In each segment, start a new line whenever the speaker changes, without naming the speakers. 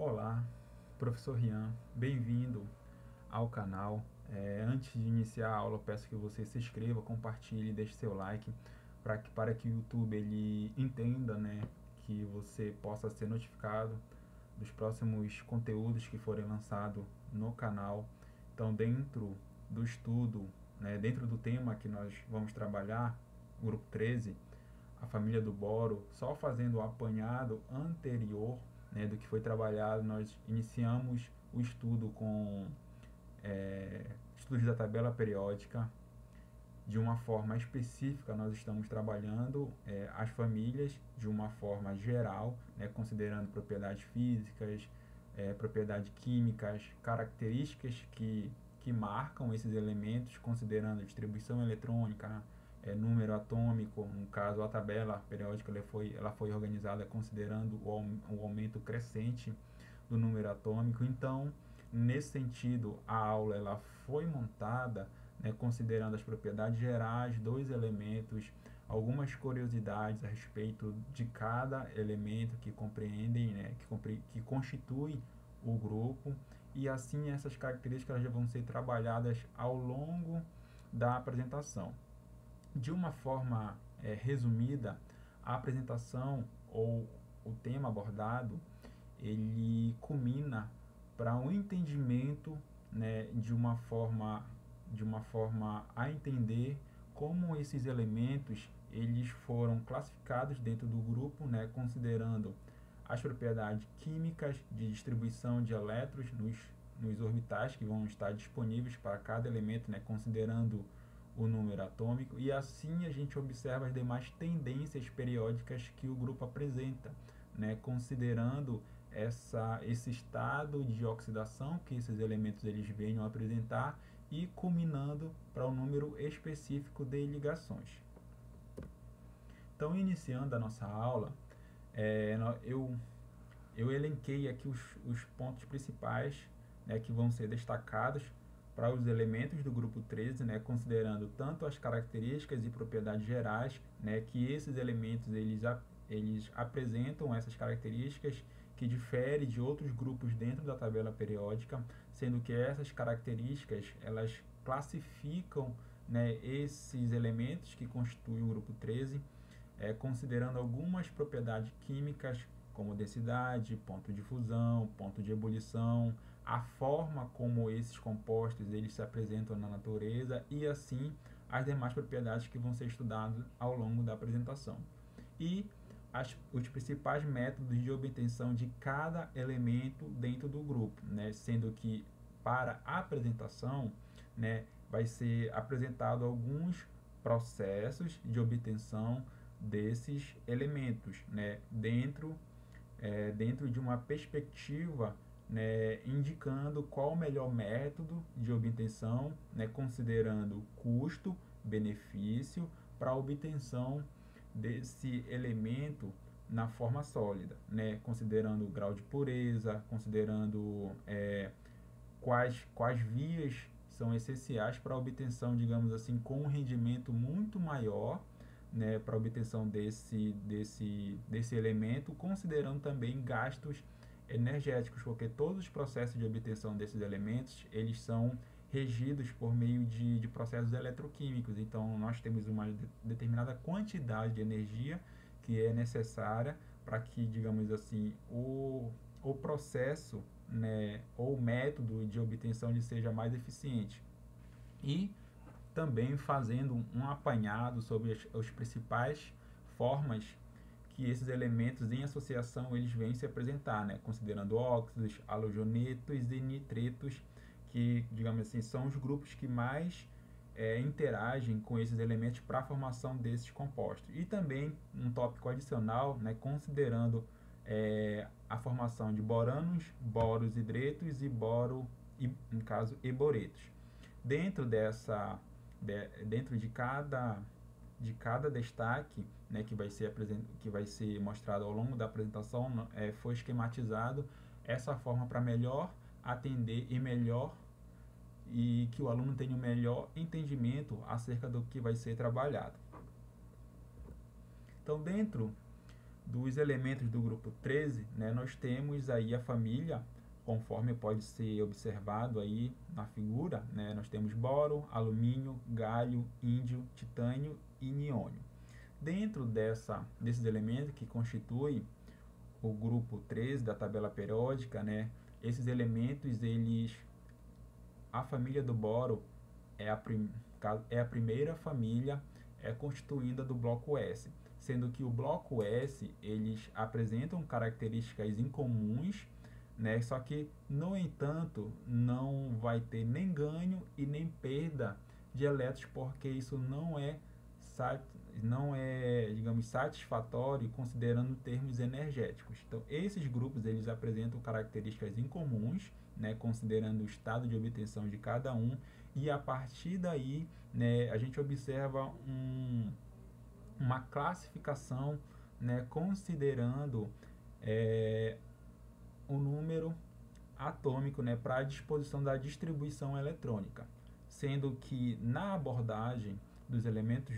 Olá, professor Rian, bem-vindo ao canal. Antes de iniciar a aula, eu peço que você se inscreva, compartilhe, deixe seu like para que o YouTube ele entenda, né, que você possa ser notificado dos próximos conteúdos que forem lançados no canal. Então, dentro do estudo, né, dentro do tema que nós vamos trabalhar, grupo 13, a família do boro, só fazendo o apanhado anterior, né, do que foi trabalhado, nós iniciamos o estudo com estudos da tabela periódica. De uma forma específica, nós estamos trabalhando as famílias de uma forma geral, né, considerando propriedades físicas, propriedades químicas, características que marcam esses elementos, considerando distribuição eletrônica, número atômico. No caso, a tabela periódica ela foi organizada considerando o aumento crescente do número atômico. Então, nesse sentido, a aula ela foi montada, né, considerando as propriedades gerais dos elementos, algumas curiosidades a respeito de cada elemento que compreendem, né, que constitui o grupo, e assim essas características já vão ser trabalhadas ao longo da apresentação. De uma forma resumida, a apresentação ou o tema abordado ele culmina para um entendimento, né, de uma forma a entender como esses elementos eles foram classificados dentro do grupo, né, considerando as propriedades químicas de distribuição de elétrons nos orbitais que vão estar disponíveis para cada elemento, né, considerando o número atômico, e assim a gente observa as demais tendências periódicas que o grupo apresenta, né, considerando esse estado de oxidação que esses elementos eles venham a apresentar e culminando para um número específico de ligações. Então, iniciando a nossa aula, é, eu elenquei aqui os pontos principais, né, que vão ser destacados para os elementos do grupo 13, né, considerando tanto as características e propriedades gerais, né, que esses elementos eles apresentam essas características que diferem de outros grupos dentro da tabela periódica, sendo que essas características elas classificam, né, esses elementos que constituem o grupo 13, considerando algumas propriedades químicas como densidade, ponto de fusão, ponto de ebulição, a forma como esses compostos eles se apresentam na natureza e assim as demais propriedades que vão ser estudadas ao longo da apresentação. E os principais métodos de obtenção de cada elemento dentro do grupo, né? Sendo que para a apresentação, né, vai ser apresentado alguns processos de obtenção desses elementos, né, dentro de uma perspectiva, né, indicando qual o melhor método de obtenção, né, considerando custo, benefício para a obtenção desse elemento na forma sólida, né, considerando o grau de pureza, considerando quais vias são essenciais para a obtenção, digamos assim, com um rendimento muito maior, né, para a obtenção desse elemento, considerando também gastos energéticos, porque todos os processos de obtenção desses elementos, eles são regidos por meio de processos eletroquímicos. Então, nós temos uma determinada quantidade de energia que é necessária para que, digamos assim, o processo, né, ou método de obtenção ele seja mais eficiente. E também fazendo um apanhado sobre as principais formas que esses elementos em associação eles vêm se apresentar, né? Considerando óxidos, halogenetos e nitretos, que, digamos assim, são os grupos que mais interagem com esses elementos para a formação desses compostos. E também um tópico adicional, né, considerando a formação de boranos, boros hidretos e no caso, eboretos. Dentro dentro de cada destaque, né, que vai ser mostrado ao longo da apresentação, foi esquematizado essa forma para melhor atender e que o aluno tenha um melhor entendimento acerca do que vai ser trabalhado. Então, dentro dos elementos do grupo 13, né, nós temos aí a família, conforme pode ser observado aí na figura, né, nós temos boro, alumínio, galho, índio, titânio e niônio. Dentro desses elementos que constituem o grupo 13 da tabela periódica, né, esses elementos, a família do boro é a primeira família constituída do bloco S, sendo que o bloco S, eles apresentam características incomuns, né? Só que, no entanto, não vai ter nem ganho e nem perda de elétrons, porque isso não é, digamos, satisfatório considerando termos energéticos. Então, esses grupos, eles apresentam características incomuns, né, considerando o estado de obtenção de cada um, e a partir daí, né, a gente observa uma classificação, né, considerando o número atômico, né, para a disposição da distribuição eletrônica, sendo que na abordagem dos elementos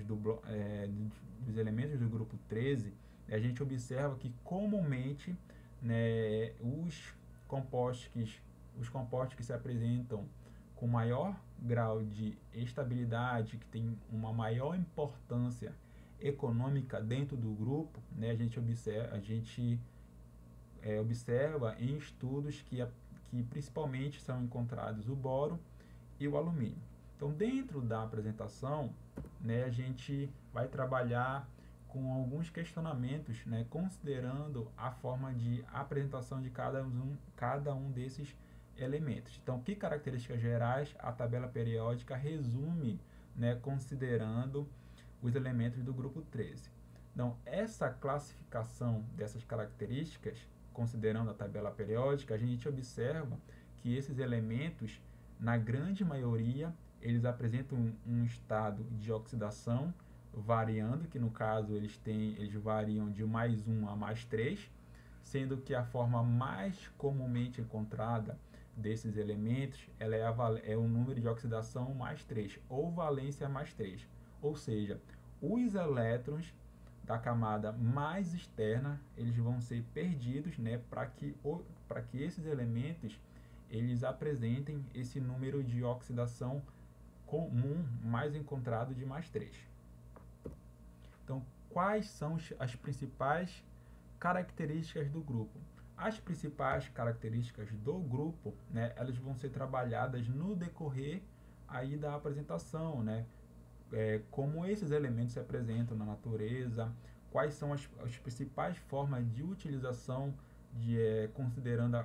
dos elementos do grupo 13, a gente observa que comumente, né, os compostos que se apresentam com maior grau de estabilidade, que tem uma maior importância econômica dentro do grupo, né, a gente observa em estudos que principalmente são encontrados o boro e o alumínio. Então, dentro da apresentação, né, a gente vai trabalhar com alguns questionamentos, né, considerando a forma de apresentação de cada um desses elementos. Então, que características gerais a tabela periódica resume, né, considerando os elementos do grupo 13. Então, essa classificação dessas características, considerando a tabela periódica, a gente observa que esses elementos, na grande maioria, eles apresentam um estado de oxidação variando, que no caso eles variam de +1 a +3, sendo que a forma mais comumente encontrada desses elementos é o número de oxidação +3, ou valência +3. Ou seja, os elétrons da camada mais externa, eles vão ser perdidos, né, para que esses elementos eles apresentem esse número de oxidação comum mais encontrado de +3. Então, quais são as principais características do grupo? As principais características do grupo, né, elas vão ser trabalhadas no decorrer aí da apresentação, né? Como esses elementos se apresentam na natureza, quais são as principais formas de utilização, considerando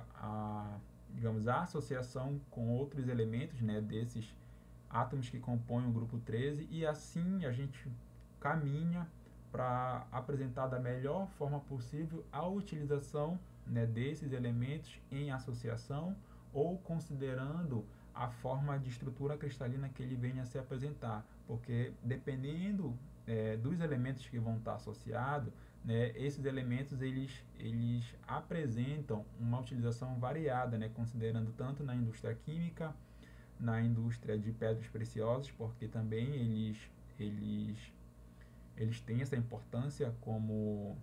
digamos, a associação com outros elementos, né, desses átomos que compõem o grupo 13, e assim a gente caminha para apresentar da melhor forma possível a utilização, né, desses elementos em associação, ou considerando a forma de estrutura cristalina que ele venha a se apresentar, porque dependendo dos elementos que vão estar associados, né, esses elementos eles apresentam uma utilização variada, né, considerando tanto na indústria química, na indústria de pedras preciosas, porque também eles têm essa importância como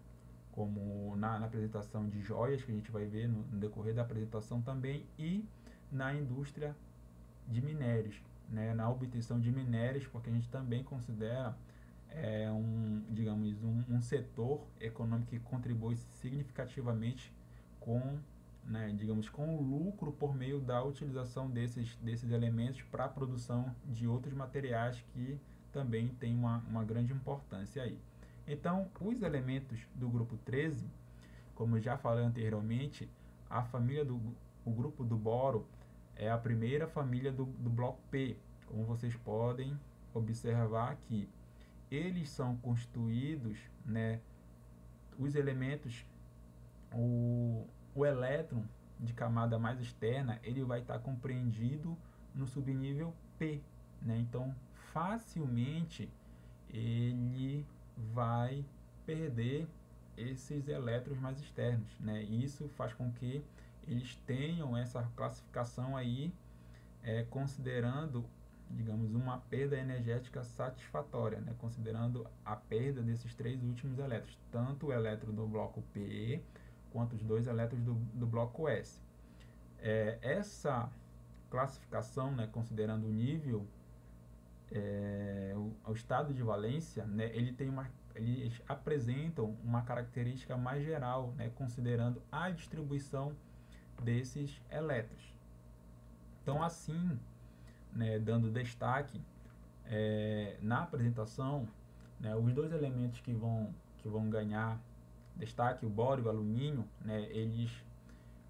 na apresentação de joias, que a gente vai ver no decorrer da apresentação também, e na indústria de minérios, né, na obtenção de minérios, porque a gente também considera um setor econômico que contribui significativamente com, né, com o lucro por meio da utilização desses elementos para a produção de outros materiais que também tem uma grande importância aí. Então, os elementos do grupo 13, como eu já falei anteriormente, o grupo do boro é a primeira família do bloco P, como vocês podem observar aqui. Eles são constituídos, né, os elementos, o elétron de camada mais externa, ele vai estar compreendido no subnível P, né? Então, facilmente ele vai perder esses elétrons mais externos, né? Isso faz com que eles tenham essa classificação aí, considerando, digamos, uma perda energética satisfatória, né, considerando a perda desses três últimos elétrons, tanto o elétron do bloco P quanto os dois elétrons do bloco S. Essa classificação, né, considerando o nível, o estado de valência, né, eles apresentam uma característica mais geral, né, considerando a distribuição desses elétrons. Então, assim, né, dando destaque na apresentação, né, os dois elementos que vão ganhar destaque, o bório e o alumínio, né, eles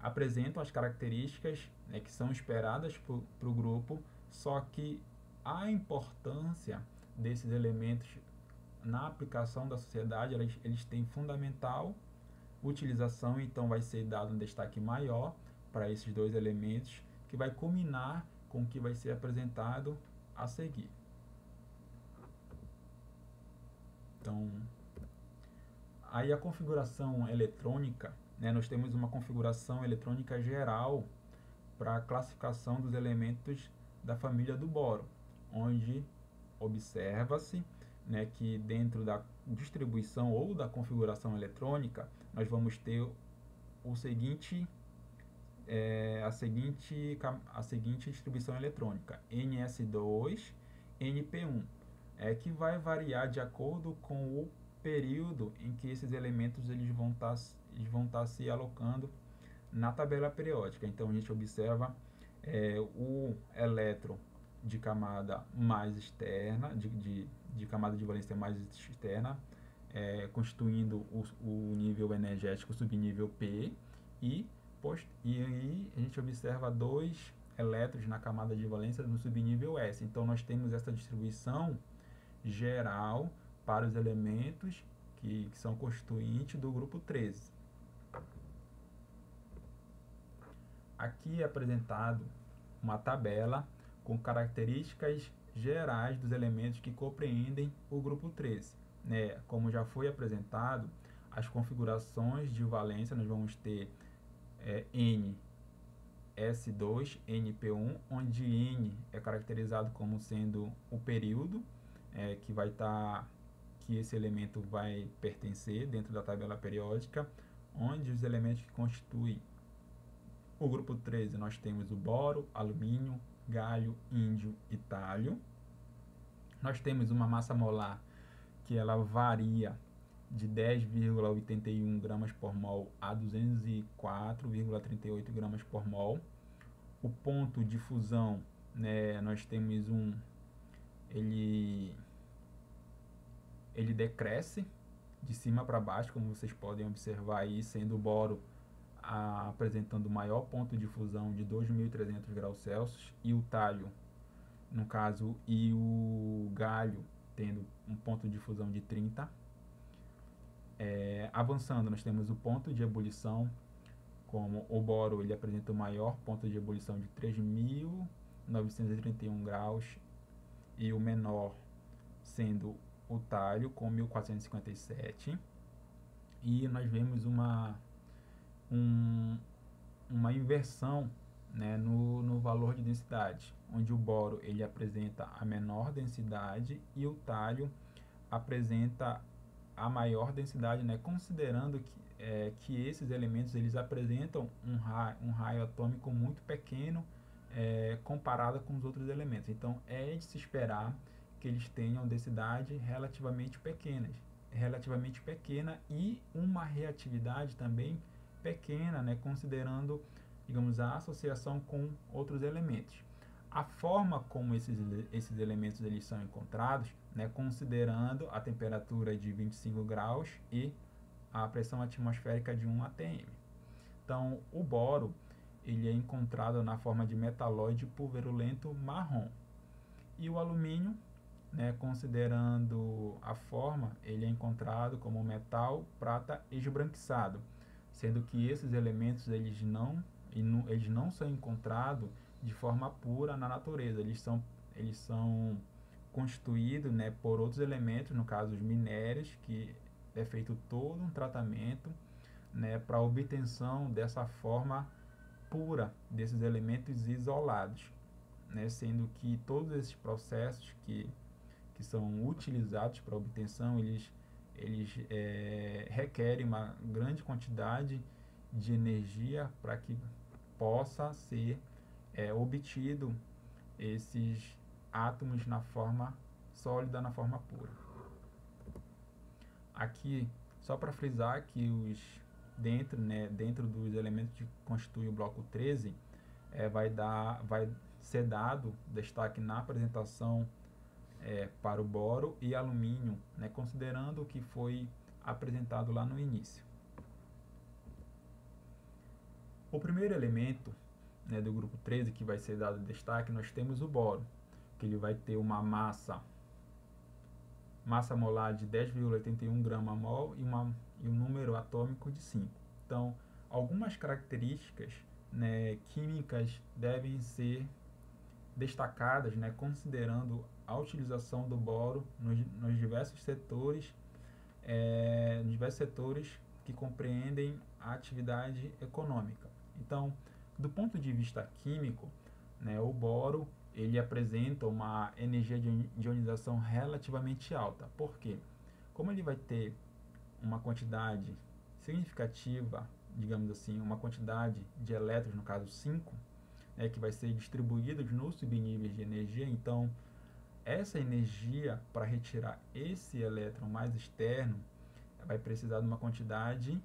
apresentam as características, né, que são esperadas para o grupo, só que a importância desses elementos na aplicação da sociedade, eles têm fundamental utilização, então vai ser dado um destaque maior para esses dois elementos, que vai culminar com o que vai ser apresentado a seguir. Então, aí a configuração eletrônica, né, nós temos uma configuração eletrônica geral para a classificação dos elementos da família do boro, onde observa-se, né, que dentro da distribuição ou da configuração eletrônica, nós vamos ter a seguinte distribuição eletrônica, NS2, NP1, que vai variar de acordo com o período em que esses elementos eles vão estar se alocando na tabela periódica. Então a gente observa o elétron de camada mais externa, de camada de valência mais externa, constituindo o nível energético subnível P, e aí a gente observa dois elétrons na camada de valência no subnível S. Então nós temos essa distribuição geral para os elementos que são constituintes do grupo 13. Aqui é apresentado uma tabela com características gerais dos elementos que compreendem o grupo 13. Né? Como já foi apresentado, as configurações de valência, nós vamos ter N, S2, NP1, onde N é caracterizado como sendo o período que esse elemento vai pertencer dentro da tabela periódica, onde os elementos que constituem o grupo 13 nós temos o boro, alumínio, galho, índio e talho. Nós temos uma massa molar que ela varia de 10,81 gramas por mol a 204,38 gramas por mol. O ponto de fusão, né, nós temos ele decresce de cima para baixo, como vocês podem observar aí, sendo o boro apresentando o maior ponto de fusão de 2.300 graus Celsius, e o talho, no caso, e o galho tendo um ponto de fusão de 30. Avançando, nós temos o ponto de ebulição, como o boro ele apresenta o maior ponto de ebulição de 3.931 graus, e o menor sendo o talho com 1.457. E nós vemos uma inversão, né, no valor de densidade, onde o boro ele apresenta a menor densidade e o talho apresenta a maior densidade, né, considerando que esses elementos eles apresentam um raio atômico muito pequeno comparado com os outros elementos. Então é de se esperar que eles tenham densidade relativamente pequena e uma reatividade também pequena, né, considerando, digamos, a associação com outros elementos. A forma como esses elementos eles são encontrados, né, considerando a temperatura de 25 graus e a pressão atmosférica de 1 atm. Então, o boro ele é encontrado na forma de metalóide pulverulento marrom. E o alumínio, né, considerando a forma, ele é encontrado como metal prata esbranquiçado, sendo que esses elementos eles não são encontrados de forma pura na natureza, eles são constituídos, né, por outros elementos, no caso os minérios, que é feito todo um tratamento, né, para a obtenção dessa forma pura desses elementos isolados, né, sendo que todos esses processos que são utilizados para obtenção, eles requerem uma grande quantidade de energia para que possa ser obtido esses átomos na forma sólida, na forma pura. Aqui, só para frisar que dentro dos elementos que constituem o bloco 13, vai ser dado destaque na apresentação para o boro e alumínio, né, considerando o que foi apresentado lá no início. O primeiro elemento, né, do grupo 13 que vai ser dado destaque, nós temos o boro, que ele vai ter uma massa molar de 10,81 grama-mol e um número atômico de 5. Então, algumas características, né, químicas devem ser destacadas, né, considerando a utilização do boro nos diversos setores que compreendem a atividade econômica. Então, do ponto de vista químico, né, o boro ele apresenta uma energia de ionização relativamente alta. Por quê? Como ele vai ter uma quantidade significativa, digamos assim, uma quantidade de elétrons, no caso 5, que vai ser distribuídos nos subníveis de energia, então essa energia para retirar esse elétron mais externo vai precisar de uma quantidade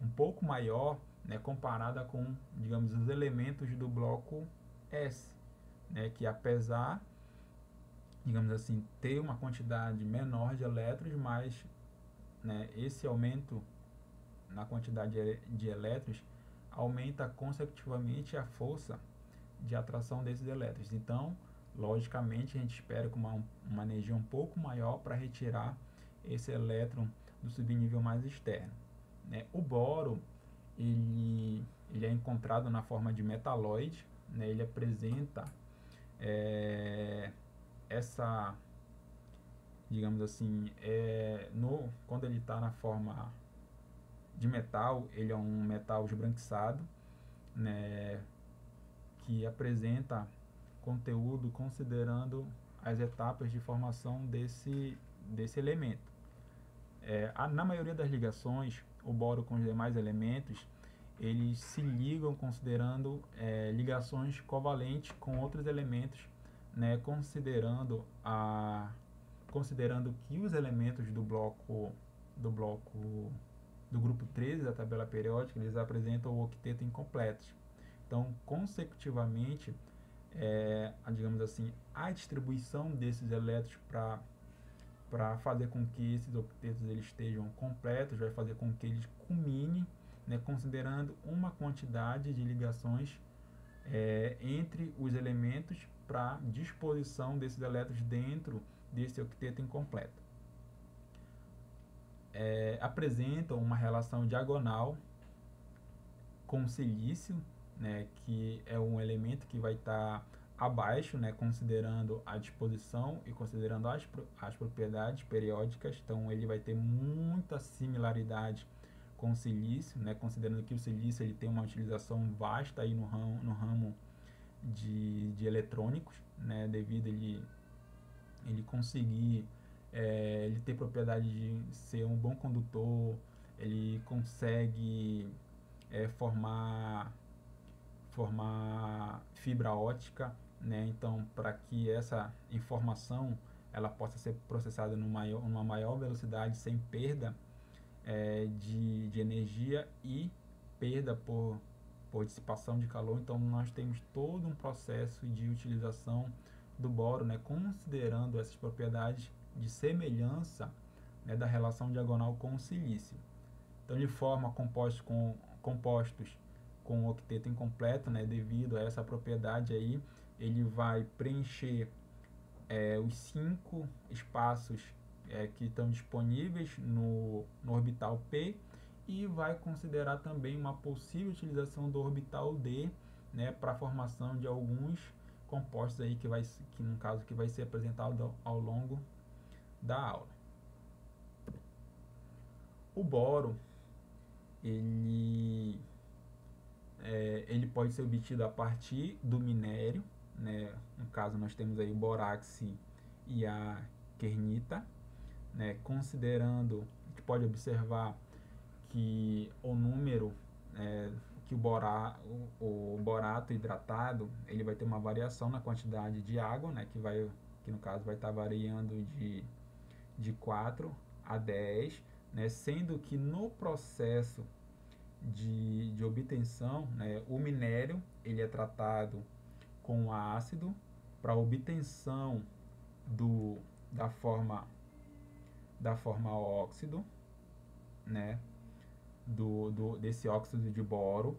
um pouco maior, né, comparada com, digamos, os elementos do bloco S, né, que apesar, digamos assim, ter uma quantidade menor de elétrons, mas, né, esse aumento na quantidade de elétrons aumenta consecutivamente a força de atração desses elétrons. Então, logicamente, a gente espera com uma energia um pouco maior para retirar esse elétron do subnível mais externo, né? O boro ele é encontrado na forma de metalóide, né? Ele apresenta essa, digamos assim, quando ele está na forma de metal, ele é um metal esbranquiçado, né, que apresenta conteúdo considerando as etapas de formação desse elemento. Na maioria das ligações, o boro com os demais elementos, eles se ligam considerando ligações covalentes com outros elementos, né, considerando que os elementos do grupo 13 da tabela periódica, eles apresentam o octeto incompletos. Então, consecutivamente, digamos assim, a distribuição desses elétrons para fazer com que esses octetos eles estejam completos, vai fazer com que eles culminem, né, considerando uma quantidade de ligações entre os elementos para disposição desses elétrons dentro desse octeto incompleto. Apresentam uma relação diagonal com o silício, né, que é um elemento que vai estar abaixo, né, considerando a disposição e considerando as propriedades periódicas. Então, ele vai ter muita similaridade com o silício, né, considerando que o silício ele tem uma utilização vasta aí no ramo de eletrônicos, né, devido ele conseguir ele ter propriedade de ser um bom condutor, ele consegue formar fibra ótica, né? Então, para que essa informação ela possa ser processada numa maior velocidade sem perda de energia e perda por dissipação de calor. Então, nós temos todo um processo de utilização do boro, né, considerando essas propriedades de semelhança, né, da relação diagonal com o silício. Então, ele forma compostos com octeto incompleto, né, devido a essa propriedade aí, ele vai preencher os 5 espaços que estão disponíveis no orbital P e vai considerar também uma possível utilização do orbital D, né, para a formação de alguns compostos aí que no caso que vai ser apresentado ao longo da aula. O boro ele pode ser obtido a partir do minério, né? No caso, nós temos aí o borax e a kernita, né? Considerando, a gente pode observar que o número, que o borato hidratado, ele vai ter uma variação na quantidade de água, né? Que no caso vai estar variando de 4 a 10, né? Sendo que no processo de obtenção, né, o minério ele é tratado com ácido para obtenção do, da forma óxido, né, desse óxido de boro,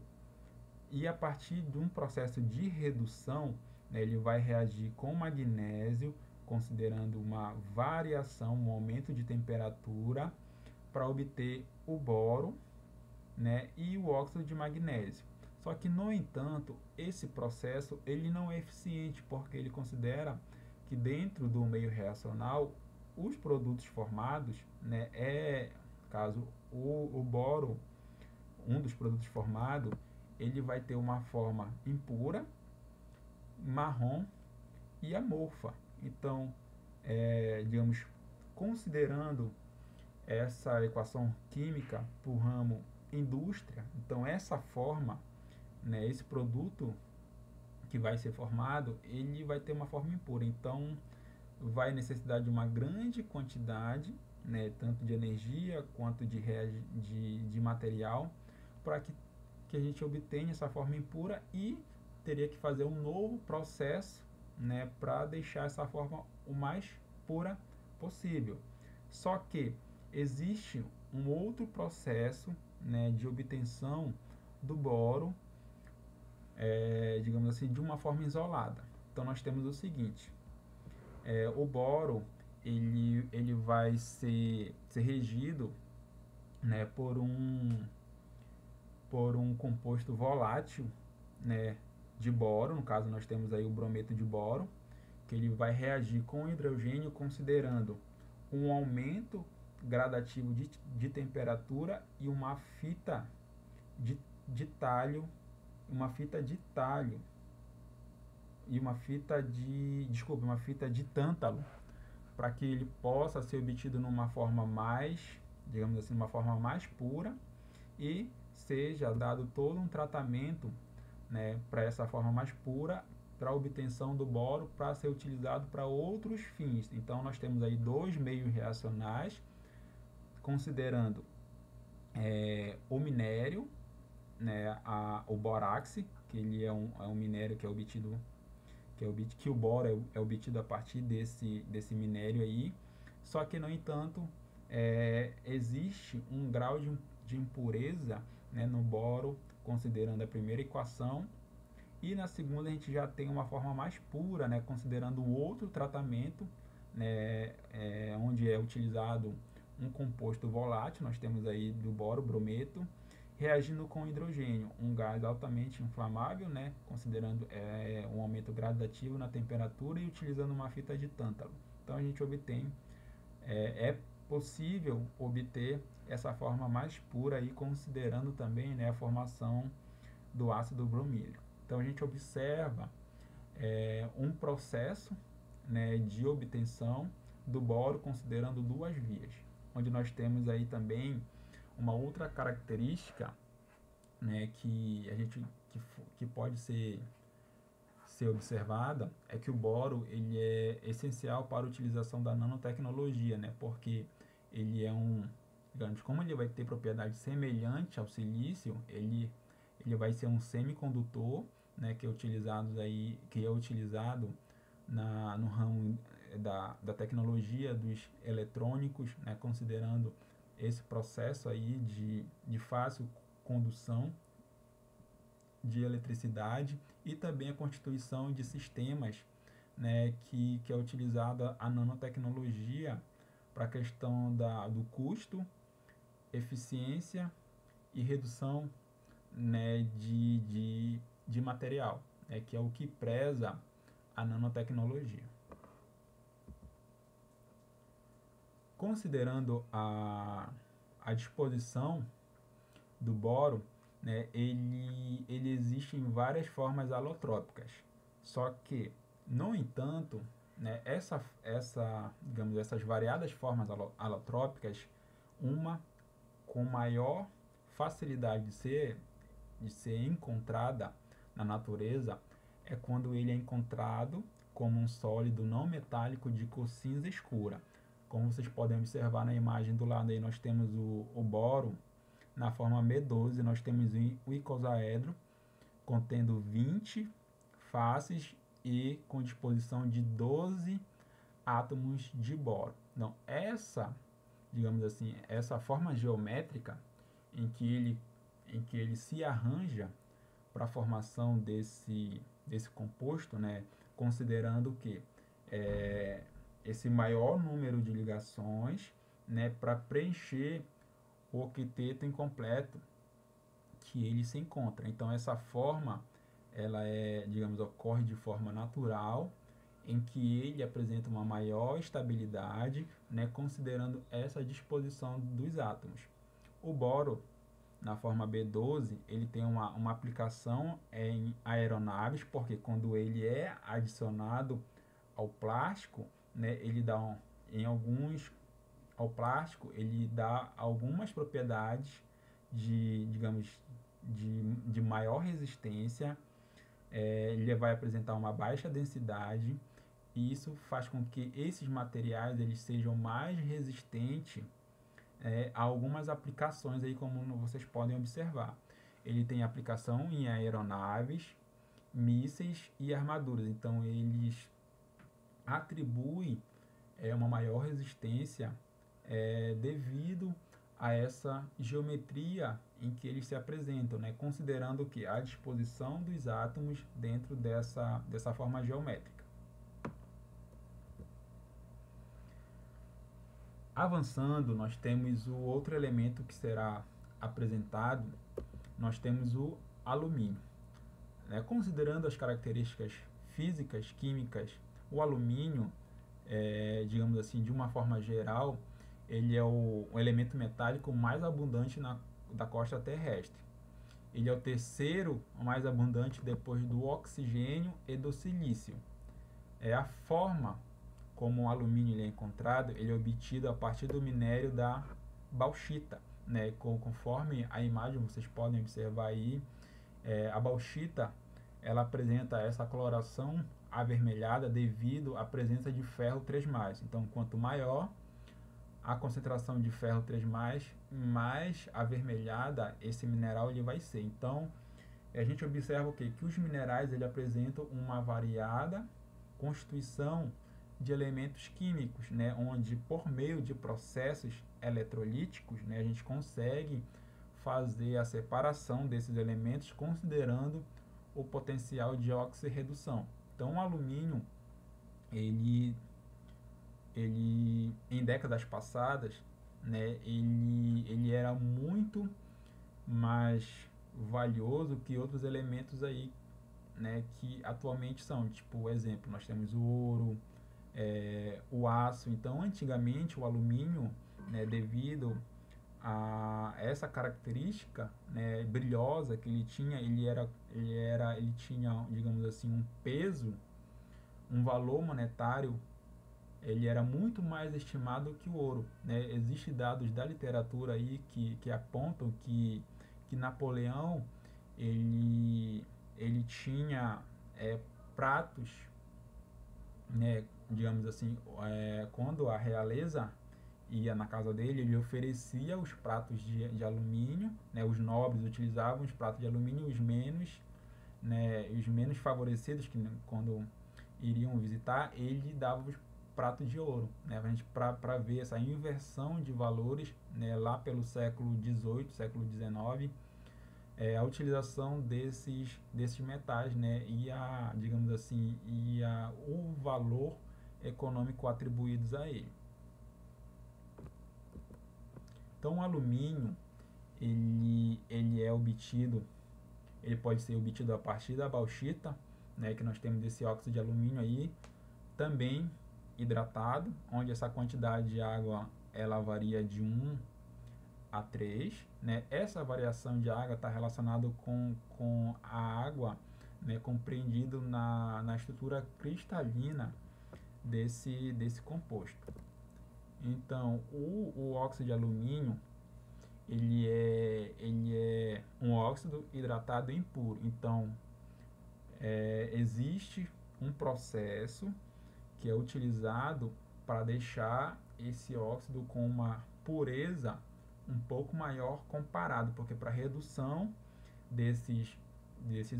e a partir de um processo de redução, né, ele vai reagir com magnésio, considerando uma variação, um aumento de temperatura, para obter o boro, né, e o óxido de magnésio. Só que, no entanto, esse processo ele não é eficiente, porque ele considera que dentro do meio reacional, os produtos formados, né, caso o boro, um dos produtos formados, ele vai ter uma forma impura, marrom e amorfa. Então, digamos, considerando essa equação química para o ramo indústria, então essa forma, né, esse produto que vai ser formado, ele vai ter uma forma impura. Então, vai necessitar de uma grande quantidade, né, tanto de energia quanto de material, para que a gente obtenha essa forma impura, e teria que fazer um novo processo, né, para deixar essa forma o mais pura possível. Só que existe um outro processo, né, de obtenção do boro, digamos assim, de uma forma isolada. Então nós temos o seguinte: o boro ele vai ser regido, né, por um composto volátil, né, de boro. No caso, nós temos aí o brometo de boro, que ele vai reagir com o hidrogênio, considerando um aumento gradativo de temperatura e uma fita de talho, uma fita de talho e uma fita de tântalo, para que ele possa ser obtido numa forma mais, digamos assim, uma forma mais pura, e seja dado todo um tratamento, né, para essa forma mais pura, para a obtenção do boro, para ser utilizado para outros fins. Então nós temos aí dois meios reacionais, considerando o minério, né, o borax, que ele é um minério que é obtido, que o boro é obtido a partir desse minério aí. Só que, no entanto, existe um grau de impureza, né, no boro, considerando a primeira equação, e na segunda a gente já tem uma forma mais pura, né, considerando o outro tratamento, né, onde é utilizado um composto volátil. Nós temos aí do boro, brometo, reagindo com hidrogênio, um gás altamente inflamável, né, considerando um aumento gradativo na temperatura, e utilizando uma fita de tântalo. Então a gente obtém, é possível obter essa forma mais pura, aí, considerando também, né, a formação do ácido bromílico. Então a gente observa um processo, né, de obtenção do boro, considerando duas vias, onde nós temos aí também uma outra característica, né, que pode ser observada, é que o boro ele é essencial para a utilização da nanotecnologia, né, porque ele digamos, como ele vai ter propriedade semelhante ao silício, ele vai ser um semicondutor, né, que é utilizado no ramo da tecnologia dos eletrônicos, né, considerando esse processo aí de fácil condução de eletricidade, e também a constituição de sistemas, né, que é utilizada a nanotecnologia para a questão do custo, eficiência e redução, né, de material, né, que é o que preza a nanotecnologia. Considerando a disposição do boro, né, ele existe em várias formas alotrópicas. Só que, no entanto, né, digamos, essas variadas formas alotrópicas, uma com maior facilidade de ser encontrada na natureza é quando ele é encontrado como um sólido não metálico de cor cinza escura. Como vocês podem observar na imagem do lado aí, nós temos o boro na forma B12, nós temos o icosaedro contendo 20 faces e com disposição de 12 átomos de boro. Então, digamos assim, essa forma geométrica em que ele se arranja para a formação desse composto, né, considerando que esse maior número de ligações, né, para preencher o octeto incompleto que ele se encontra. Então, essa forma, ela digamos, ocorre de forma natural, em que ele apresenta uma maior estabilidade, né, considerando essa disposição dos átomos. O boro, na forma B12, ele tem uma aplicação em aeronaves, porque quando ele é adicionado ao plástico, né, ele dá ao plástico, ele dá algumas propriedades digamos, de maior resistência, ele vai apresentar uma baixa densidade, e isso faz com que esses materiais eles sejam mais resistentes a algumas aplicações aí, como vocês podem observar. Ele tem aplicação em aeronaves, mísseis e armaduras. Então eles atribuem uma maior resistência devido a essa geometria em que eles se apresentam, né? Considerando que a disposição dos átomos dentro dessa forma geométrica. Avançando, nós temos o outro elemento que será apresentado, nós temos o alumínio. Considerando as características físicas, químicas, o alumínio, digamos assim, de uma forma geral, ele é o elemento metálico mais abundante da crosta terrestre. Ele é o terceiro mais abundante depois do oxigênio e do silício. A forma como o alumínio é encontrado, ele é obtido a partir do minério da bauxita, né? Conforme a imagem vocês podem observar aí, a bauxita ela apresenta essa coloração avermelhada devido à presença de ferro 3+. Então, quanto maior a concentração de ferro 3+, mais avermelhada esse mineral ele vai ser. Então, a gente observa o quê? Que os minerais ele apresentam uma variada constituição de elementos químicos, né, onde por meio de processos eletrolíticos, né, a gente consegue fazer a separação desses elementos considerando o potencial de oxirredução. Então, o alumínio, ele em décadas passadas, né, ele era muito mais valioso que outros elementos aí, né, que atualmente são, tipo, exemplo, nós temos o ouro, o aço. Então, antigamente, o alumínio, né, devido a essa característica, né, brilhosa que ele tinha, ele tinha, digamos assim, um peso, um valor monetário, ele era muito mais estimado que o ouro, né? Existem dados da literatura aí que apontam que Napoleão ele tinha pratos, né, digamos assim, quando a realeza ia na casa dele, ele oferecia os pratos de alumínio, né, os nobres utilizavam os pratos de alumínio, os menos favorecidos, que quando iriam visitar, ele dava os pratos de ouro, né, para ver essa inversão de valores, né, lá pelo século XVIII, século XIX, a utilização desses metais, né, digamos assim, o valor econômico atribuídos a ele. Então, o alumínio, ele é obtido, ele pode ser obtido a partir da bauxita, né, que nós temos esse óxido de alumínio aí, também hidratado, onde essa quantidade de água ela varia de 1 a 3, né? Essa variação de água está relacionada com a água né, compreendido na estrutura cristalina desse composto. Então, o óxido de alumínio, ele é um óxido hidratado impuro. Então, existe um processo que é utilizado para deixar esse óxido com uma pureza um pouco maior comparado, porque para redução desses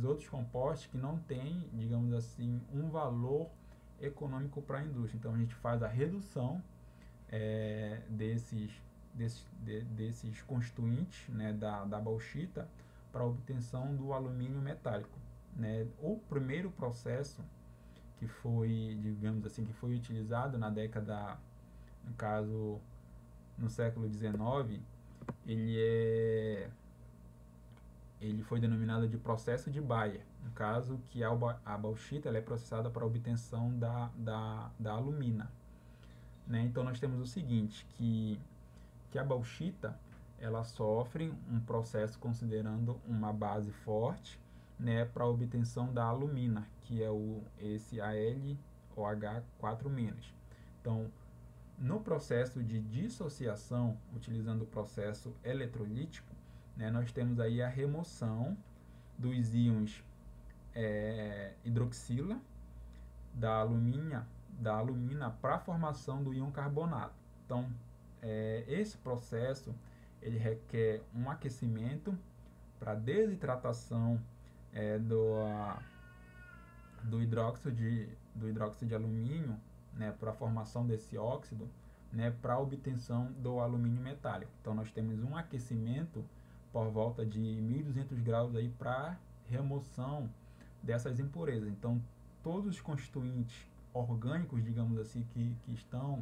outros compostos que não tem, digamos assim, um valor econômico para a indústria. Então a gente faz a redução desses constituintes, né, da bauxita para a obtenção do alumínio metálico, né? O primeiro processo que foi, digamos assim, que foi utilizado na década, no caso, no século XIX, ele foi denominado de processo de Bayer, no caso que a bauxita ela é processada para a obtenção da alumina, né? Então nós temos o seguinte, que a bauxita ela sofre um processo considerando uma base forte, né, para a obtenção da alumina, que é esse AlOH4-. Então, no processo de dissociação, utilizando o processo eletrolítico, né, nós temos aí a remoção dos íons hidroxila da alumina para a formação do íon carbonato. Então, esse processo ele requer um aquecimento para desidratação do hidróxido de alumínio, né, para a formação desse óxido, né, para a obtenção do alumínio metálico. Então nós temos um aquecimento por volta de 1.200 graus aí para remoção dessas impurezas. Então todos os constituintes orgânicos, digamos assim, que estão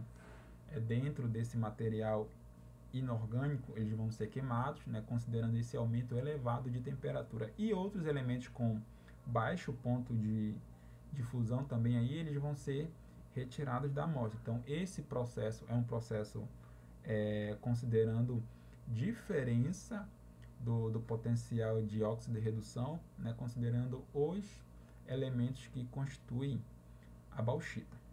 dentro desse material inorgânico, eles vão ser queimados, né, considerando esse aumento elevado de temperatura. E outros elementos com baixo ponto de fusão também aí, eles vão ser retirados da amostra. Então esse processo é um processo considerando diferença do potencial de óxido de redução, né, considerando os elementos que constituem a bauxita.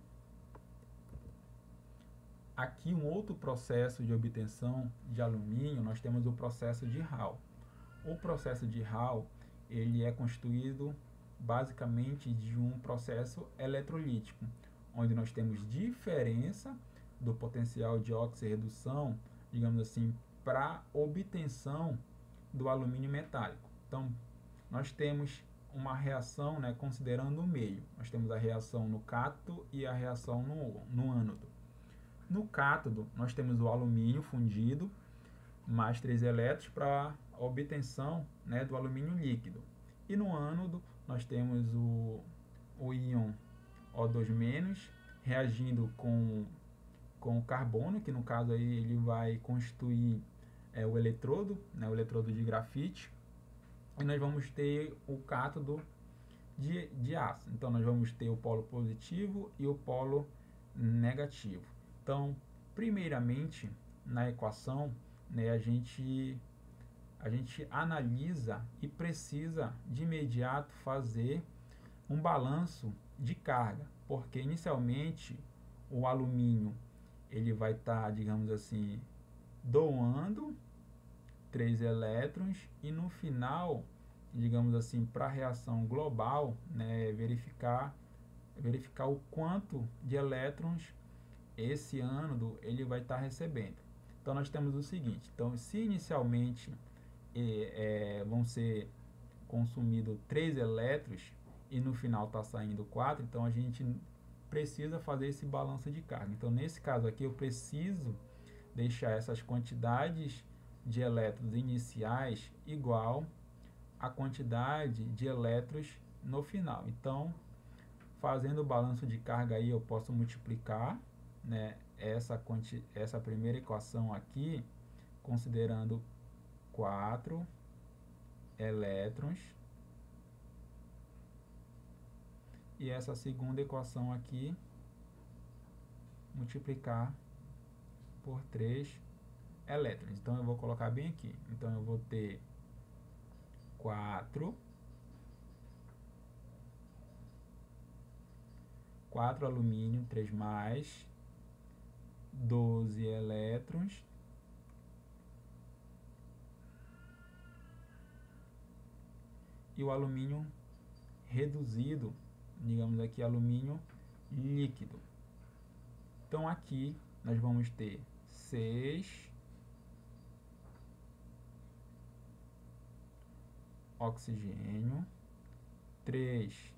Aqui um outro processo de obtenção de alumínio, nós temos o processo de Hall. O processo de Hall, ele é constituído basicamente de um processo eletrolítico, onde nós temos diferença do potencial de óxido de redução, digamos assim, para obtenção do alumínio metálico. Então, nós temos uma reação, né, considerando o meio. Nós temos a reação no cátodo e a reação no ânodo. No cátodo, nós temos o alumínio fundido, mais 3 elétrons para a obtenção, né, do alumínio líquido. E no ânodo, nós temos o íon O2- reagindo com o carbono, que no caso aí ele vai constituir o eletrodo, né, o eletrodo de grafite. E nós vamos ter o cátodo de aço. Então, nós vamos ter o polo positivo e o polo negativo. Então, primeiramente, na equação, né, a gente analisa e precisa de imediato fazer um balanço de carga, porque inicialmente o alumínio ele vai estar, digamos assim, doando 3 elétrons e no final, digamos assim, para a reação global, né, verificar o quanto de elétrons esse ânodo ele vai estar recebendo. Então nós temos o seguinte, então se inicialmente vão ser consumidos 3 elétrons e no final está saindo 4, então a gente precisa fazer esse balanço de carga. Então nesse caso aqui eu preciso deixar essas quantidades de elétrons iniciais igual à quantidade de elétrons no final. Então, fazendo o balanço de carga aí, eu posso multiplicar, né, essa primeira equação aqui, considerando 4 elétrons, e essa segunda equação aqui, multiplicar por 3 elétrons. Então eu vou colocar bem aqui. Então eu vou ter 4 4 alumínio, 3 mais, 12 elétrons, e o alumínio reduzido, digamos aqui, alumínio líquido. Então aqui nós vamos ter 6 oxigênio, 3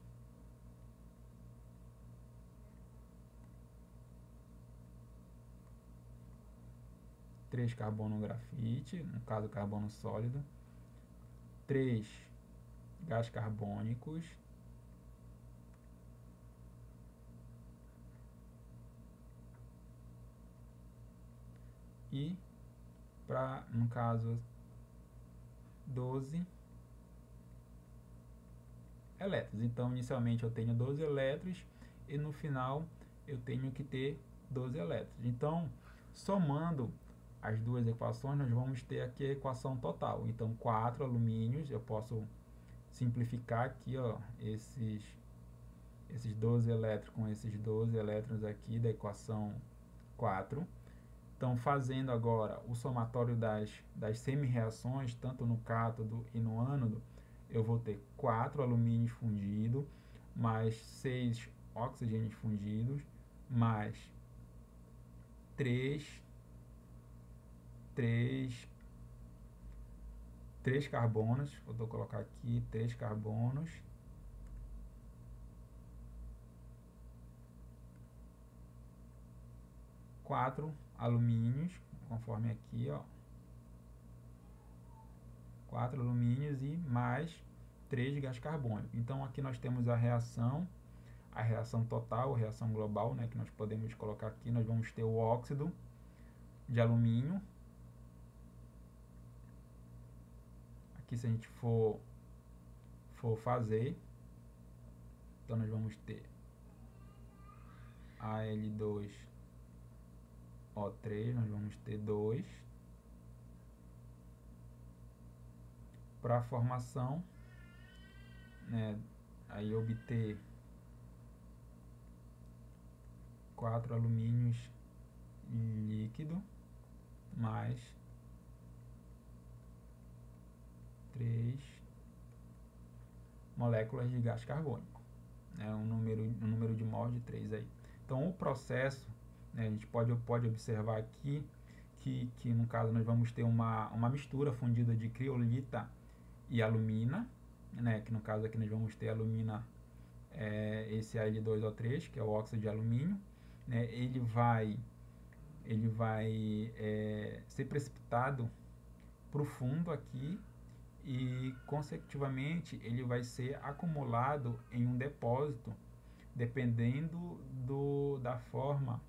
carbono grafite, no caso carbono sólido, 3 gás carbônicos, e para, no caso, 12 elétrons. Então, inicialmente eu tenho 12 elétrons e no final eu tenho que ter 12 elétrons. Então, somando as duas equações, nós vamos ter aqui a equação total. Então, 4 alumínios, eu posso simplificar aqui, ó, esses 12 elétrons com esses 12 elétrons aqui da equação 4. Então, fazendo agora o somatório das semi-reações, tanto no cátodo e no ânodo, eu vou ter 4 alumínios fundidos, mais 6 oxigênios fundidos, mais 3 carbonos, vou colocar aqui 3 carbonos, quatro alumínios, conforme aqui, ó, 4 alumínios e mais 3 gás carbônico. Então aqui nós temos a reação total, a reação global, né, que nós podemos colocar aqui. Nós vamos ter o óxido de alumínio. Aqui, se a gente for fazer, então nós vamos ter Al2O3, nós vamos ter 2 para a formação, né, aí obter 4 alumínios líquido mais 3 moléculas de gás carbônico, né, um número de mol de 3 aí. Então o processo, né, a gente pode observar aqui que no caso nós vamos ter uma mistura fundida de criolita e alumina, né, que no caso aqui nós vamos ter alumina, esse Al2O3, que é o óxido de alumínio, né, ele vai ser precipitado para o fundo aqui e consecutivamente ele vai ser acumulado em um depósito, dependendo da forma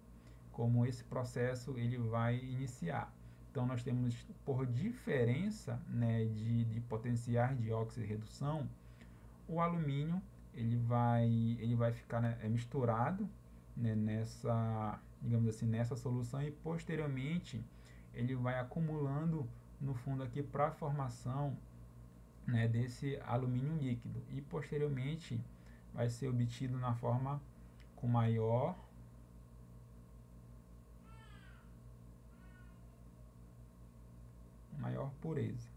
como esse processo ele vai iniciar. Então nós temos, por diferença, né, de potenciais de oxirredução, o alumínio ele vai ficar, né, misturado, né, digamos assim, nessa solução, e posteriormente ele vai acumulando no fundo aqui para a formação, né, desse alumínio líquido, e posteriormente vai ser obtido na forma com maior pureza.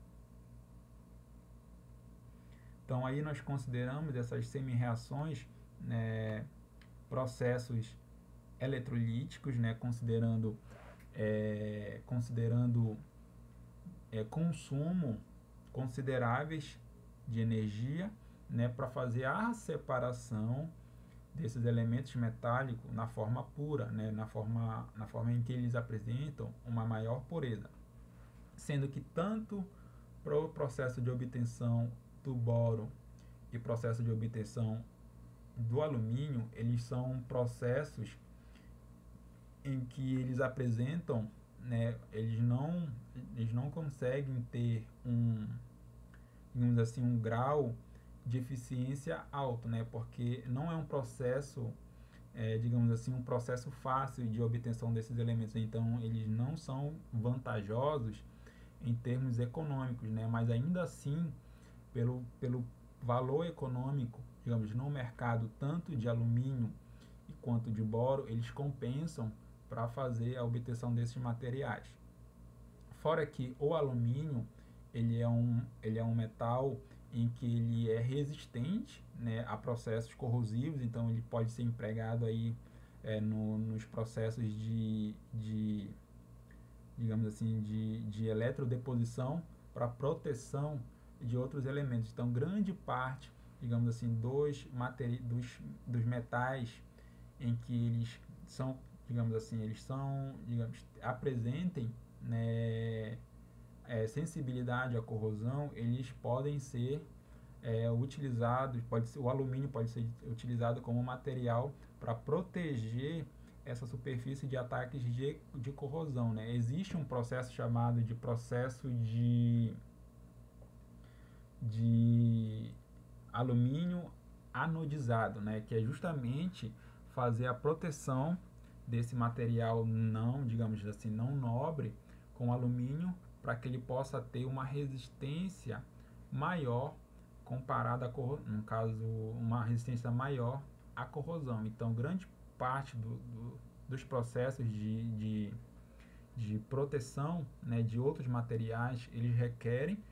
Então aí nós consideramos essas semi-reações, né, processos eletrolíticos, né, considerando consumo consideráveis de energia, né, para fazer a separação desses elementos metálicos na forma pura, né, na forma em que eles apresentam uma maior pureza, sendo que tanto para o processo de obtenção do boro e processo de obtenção do alumínio, eles são processos em que eles apresentam, né, eles não conseguem ter digamos assim, um grau de eficiência alto, né, porque não é um processo, digamos assim, um processo fácil de obtenção desses elementos. Então eles não são vantajosos em termos econômicos, né, mas ainda assim, pelo valor econômico, digamos, no mercado, tanto de alumínio quanto de boro, eles compensam para fazer a obtenção desses materiais. Fora que o alumínio, ele é um metal em que ele é resistente, né, a processos corrosivos, então ele pode ser empregado aí nos processos digamos assim, de eletrodeposição para proteção de outros elementos. Então, grande parte, digamos assim, dos metais em que eles são, digamos assim, apresentem, né, sensibilidade à corrosão, eles podem ser utilizados, o alumínio pode ser utilizado como material para proteger essa superfície de ataques de corrosão, né? Existe um processo chamado de processo de alumínio anodizado, né? Que é justamente fazer a proteção desse material não, digamos assim, não nobre com alumínio para que ele possa ter uma resistência maior comparada no caso, uma resistência maior à corrosão. Então, grande parte dos processos de proteção, né, de outros materiais, eles requerem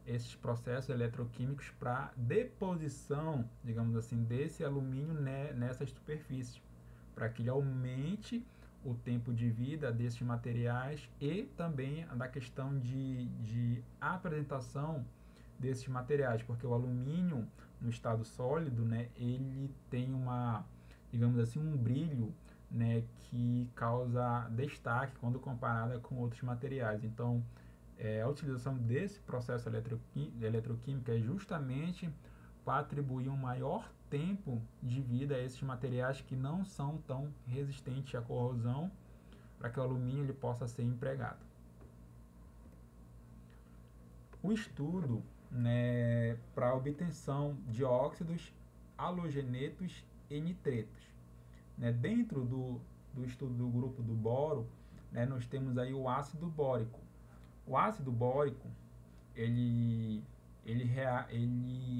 esses processos eletroquímicos para deposição, digamos assim, desse alumínio nessas superfícies, para que ele aumente o tempo de vida desses materiais e também da questão de apresentação desses materiais, porque o alumínio no estado sólido, né, ele tem digamos assim, um brilho, né, que causa destaque quando comparada com outros materiais. Então, a utilização desse processo eletroquímico é justamente para atribuir um maior tempo de vida a esses materiais que não são tão resistentes à corrosão, para que o alumínio ele possa ser empregado. O estudo, né, para a obtenção de óxidos, halogenetos e nitretos. Né, dentro do estudo do grupo do boro, né, nós temos aí o ácido bórico. O ácido bórico, ele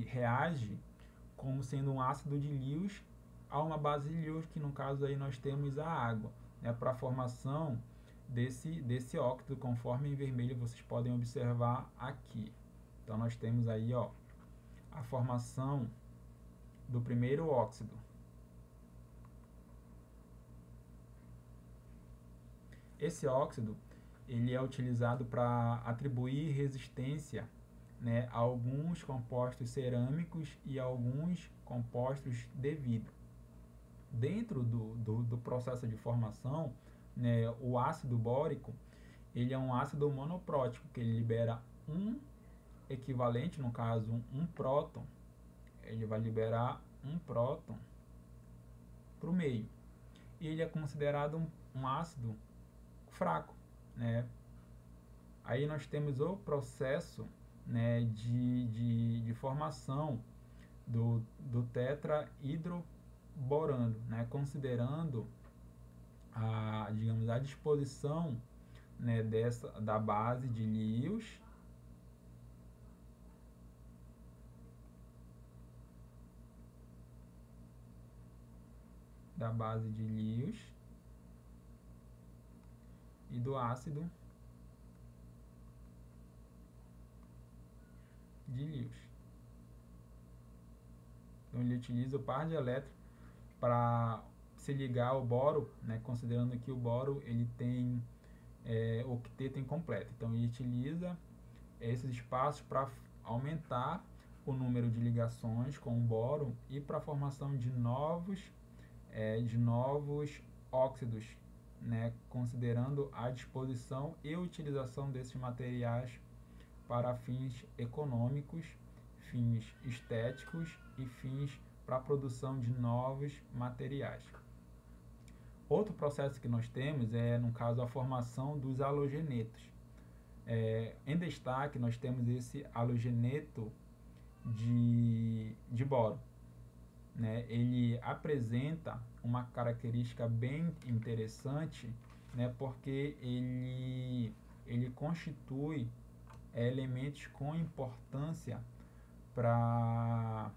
reage como sendo um ácido de Lewis a uma base de Lewis, que no caso aí nós temos a água, né, para a formação desse óxido, conforme em vermelho vocês podem observar aqui. Então nós temos aí, ó, a formação do primeiro óxido. Esse óxido, ele é utilizado para atribuir resistência, né, a alguns compostos cerâmicos e a alguns compostos de vidro. Dentro do processo de formação, né, o ácido bórico, ele é um ácido monoprótico, que ele libera um equivalente, no caso um próton, ele vai liberar um próton para o meio. E ele é considerado um ácido fraco, né? Aí nós temos o processo, né, de formação do tetrahidroborano, né, considerando digamos, a disposição, né, da base de Lewis e do ácido de Lewis. Então ele utiliza o par de elétrons para se ligar ao boro, né, considerando que o boro ele tem octeto incompleto. Então ele utiliza esses espaços para aumentar o número de ligações com o boro e para a formação de novos óxidos, né, considerando a disposição e utilização desses materiais para fins econômicos, fins estéticos e fins para a produção de novos materiais. Outro processo que nós temos no caso, a formação dos halogenetos. Em destaque, nós temos esse halogeneto de boro. Né? Ele apresenta uma característica bem interessante, né? Porque ele constitui elementos com importância para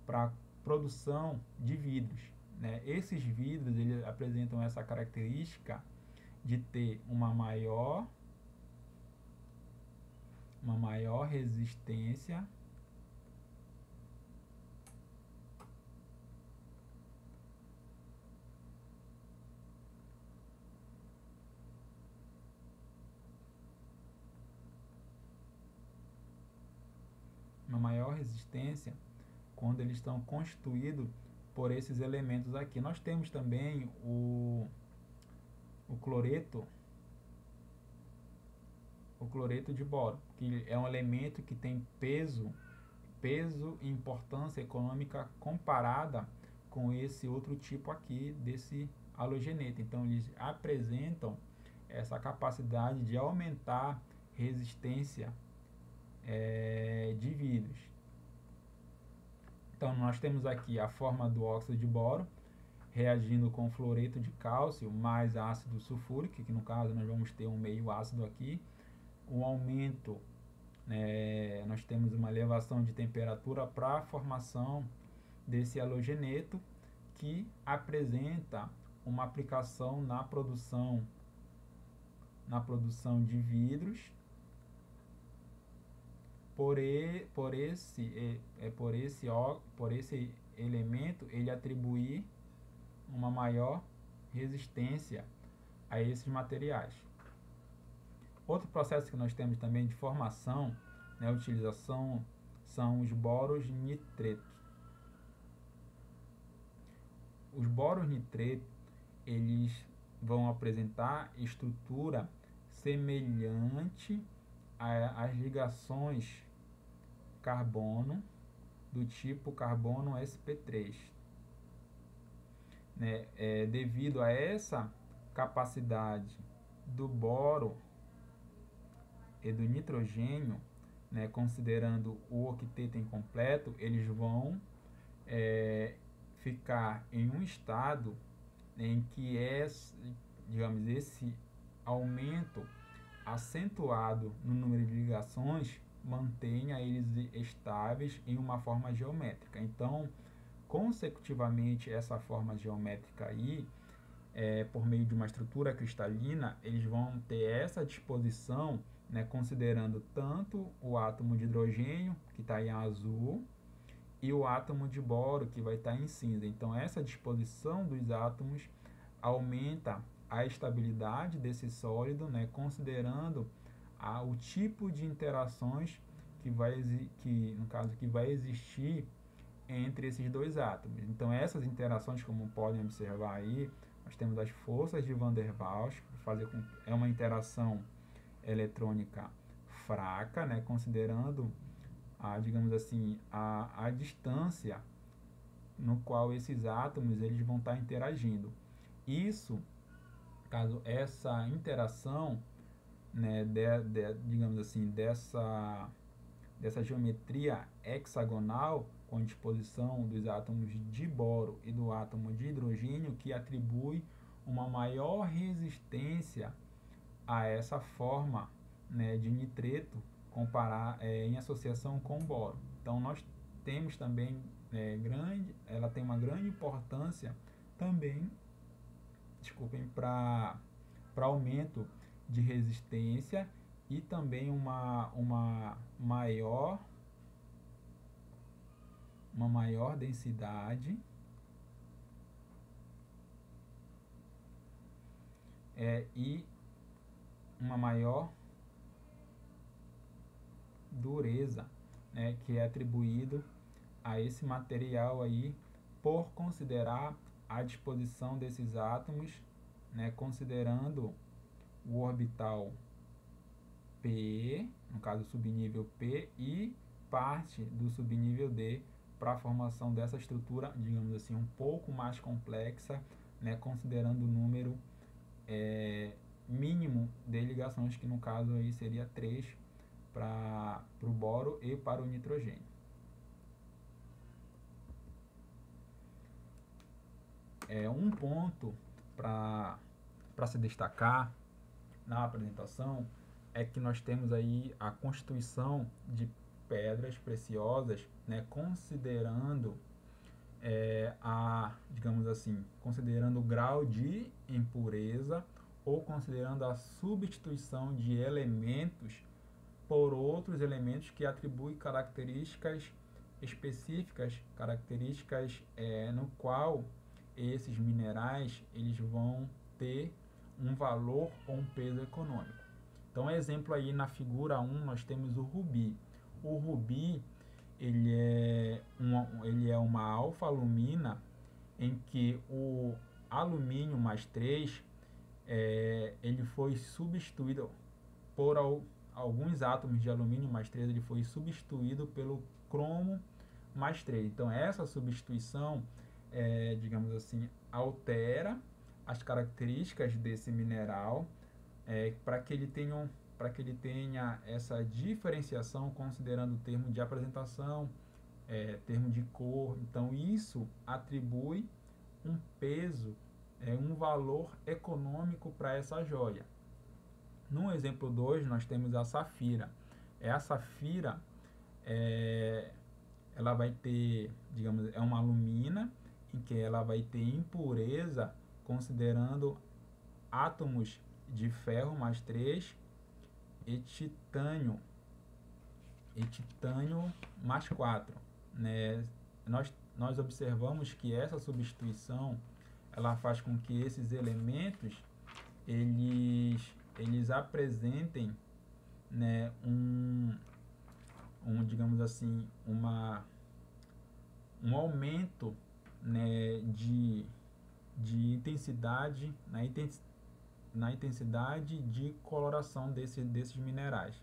a produção de vidros. né, esses vidros eles apresentam essa característica de ter uma maior resistência quando eles estão constituídos por esses elementos aqui. Nós temos também o cloreto de boro, que é um elemento que tem peso e importância econômica comparada com esse outro tipo aqui desse halogeneto. Então eles apresentam essa capacidade de aumentar resistência de vidros. Então nós temos aqui a forma do óxido de boro reagindo com fluoreto de cálcio mais ácido sulfúrico, que no caso nós vamos ter um meio ácido aqui. O aumento, nós temos uma elevação de temperatura para a formação desse halogeneto, que apresenta uma aplicação na produção de vidros. Por esse elemento ele atribuir uma maior resistência a esses materiais. Outro processo que nós temos também de formação, utilização, são os boros nitretos. Os boros nitretos, eles vão apresentar estrutura semelhante às ligações carbono do tipo carbono sp3. Devido a essa capacidade do boro e do nitrogênio, considerando o octeto incompleto, eles vão ficar em um estado em que digamos, esse aumento acentuado no número de ligações mantenha eles estáveis em uma forma geométrica. Então, consecutivamente, essa forma geométrica aí, por meio de uma estrutura cristalina, eles vão ter essa disposição, considerando tanto o átomo de hidrogênio, que está em azul, e o átomo de boro, que vai estar em cinza. Então, essa disposição dos átomos aumenta a estabilidade desse sólido, considerando o tipo de interações que vai existir entre esses dois átomos. Então, essas interações, como podem observar aí, nós temos as forças de Van der Waals, é uma interação eletrônica fraca, considerando digamos assim, a distância no qual esses átomos eles vão estar interagindo. Isso, caso essa interação, digamos assim, dessa geometria hexagonal com disposição dos átomos de boro e do átomo de hidrogênio, que atribui uma maior resistência a essa forma de nitreto em associação com o boro. Então nós temos também ela tem uma grande importância também, para aumento de resistência e também uma maior densidade e uma maior dureza, que é atribuído a esse material aí por considerar a disposição desses átomos, considerando o orbital P, no caso subnível P, e parte do subnível D para a formação dessa estrutura, digamos assim, um pouco mais complexa, considerando o número mínimo de ligações, que no caso aí seria 3 para o boro e para o nitrogênio. Um ponto para se destacar na apresentação é que nós temos aí a constituição de pedras preciosas, considerando digamos assim, considerando o grau de impureza ou considerando a substituição de elementos por outros elementos que atribuem características específicas, características no qual esses minerais eles vão ter um valor ou um peso econômico. Então, exemplo aí na figura 1, nós temos o rubi. O rubi ele é uma alfa-alumina em que o alumínio mais 3 ele foi substituído por alguns átomos de alumínio mais 3, ele foi substituído pelo cromo mais 3. Então, essa substituição, digamos assim, altera as características desse mineral para que ele tenha essa diferenciação, considerando o termo de apresentação, termo de cor. Então, isso atribui um peso, um valor econômico para essa joia. No exemplo 2, nós temos a safira. A safira, ela vai ter, digamos, é uma alumina em que ela vai ter impureza considerando átomos de ferro mais 3 e titânio mais 4. Né? Nós observamos que essa substituição ela faz com que esses elementos eles apresentem, né, digamos assim, um aumento, né, de intensidade, na intensidade de coloração desses minerais.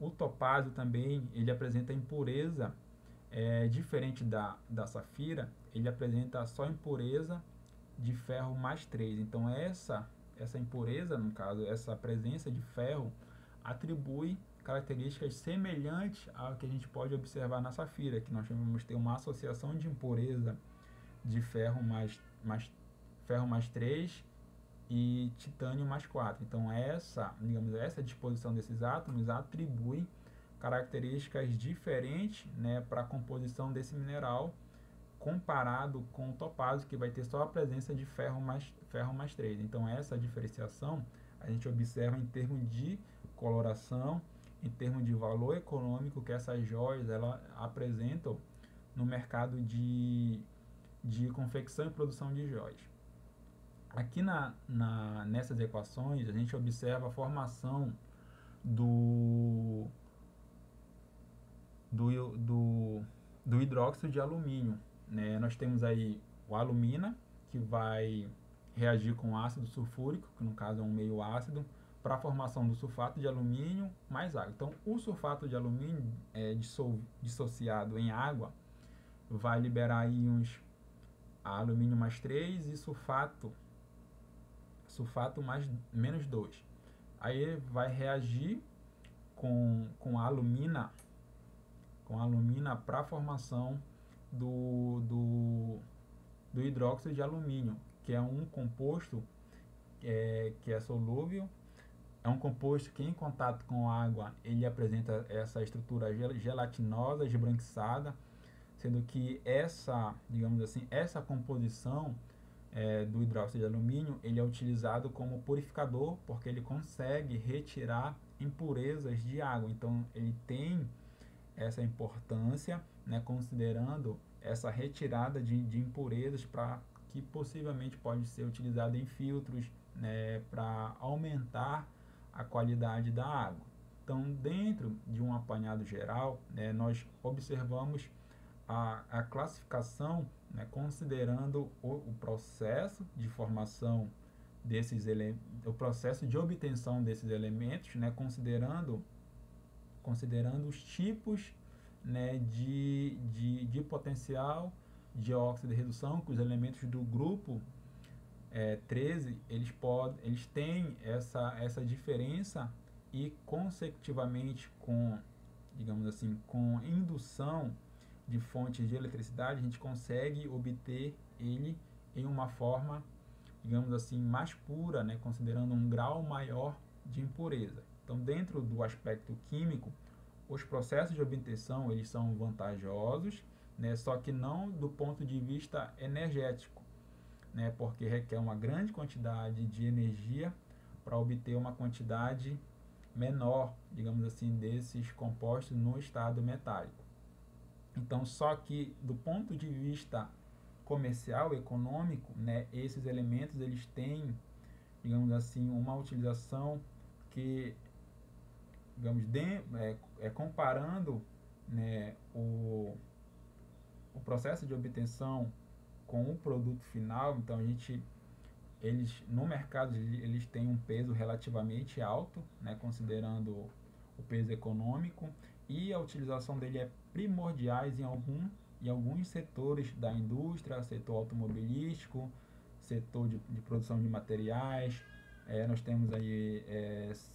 O topázio também ele apresenta impureza diferente da safira, ele apresenta só impureza de ferro mais 3. Então essa impureza, no caso, essa presença de ferro, atribui características semelhantes ao que a gente pode observar na safira, que nós vamos ter uma associação de impureza de ferro mais 3 e titânio mais 4. Então essa disposição desses átomos atribui características diferentes, né, para a composição desse mineral, comparado com o topázio, que vai ter só a presença de ferro mais 3. Então, essa diferenciação a gente observa em termos de coloração, em termos de valor econômico que essas joias ela apresentam no mercado de confecção e produção de joias. Aqui nessas equações, a gente observa a formação do hidróxido de alumínio. Né? Nós temos aí o alumina, que vai reagir com ácido sulfúrico, que no caso é um meio ácido, para a formação do sulfato de alumínio mais água. Então, o sulfato de alumínio dissociado em água vai liberar íons alumínio mais 3 e sulfato mais menos 2. Aí vai reagir com a alumina para a formação do hidróxido de alumínio, que é um composto que é solúvel, é um composto que em contato com a água ele apresenta essa estrutura gelatinosa, esbranquiçada, sendo que digamos assim, essa composição do hidróxido de alumínio ele é utilizado como purificador, porque ele consegue retirar impurezas de água. Então ele tem essa importância, né, considerando essa retirada de impurezas, para que possivelmente pode ser utilizado em filtros, né, para aumentar a qualidade da água. Então, dentro de um apanhado geral, né, nós observamos a classificação, né, considerando o processo de formação o processo de obtenção desses elementos, né, considerando os tipos, né, de potencial de óxido de redução, que os elementos do grupo 13 eles têm essa diferença, e consecutivamente digamos assim, com indução de fontes de eletricidade, a gente consegue obter ele em uma forma, digamos assim, mais pura, né, considerando um grau maior de impureza. Então, dentro do aspecto químico, os processos de obtenção eles são vantajosos, né? Só que não do ponto de vista energético, né? Porque requer uma grande quantidade de energia para obter uma quantidade menor, digamos assim, desses compostos no estado metálico. Então, só que do ponto de vista comercial, econômico, né, esses elementos eles têm, digamos assim, uma utilização que, digamos, comparando, né, o processo de obtenção com o produto final. Então, eles no mercado eles têm um peso relativamente alto, né, considerando o peso econômico, e a utilização dele é primordiais em alguns setores da indústria, setor automobilístico, setor de produção de materiais, nós temos aí